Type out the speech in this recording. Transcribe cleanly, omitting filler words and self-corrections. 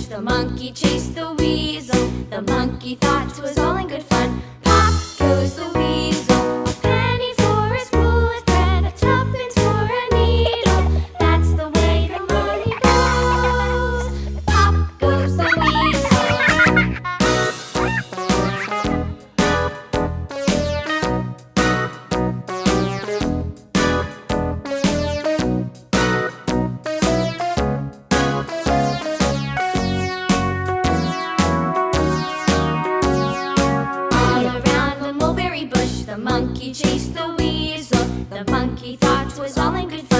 The monkey chased the weasel. The monkey thought 'twas all in good fun. Pop goes the weasel. A penny for a spool of thread, a tuppence for a needle. That's the way the money goes. Pop goes the weasel. The monkey chased the weasel. The monkey thought 'twas all in good fun.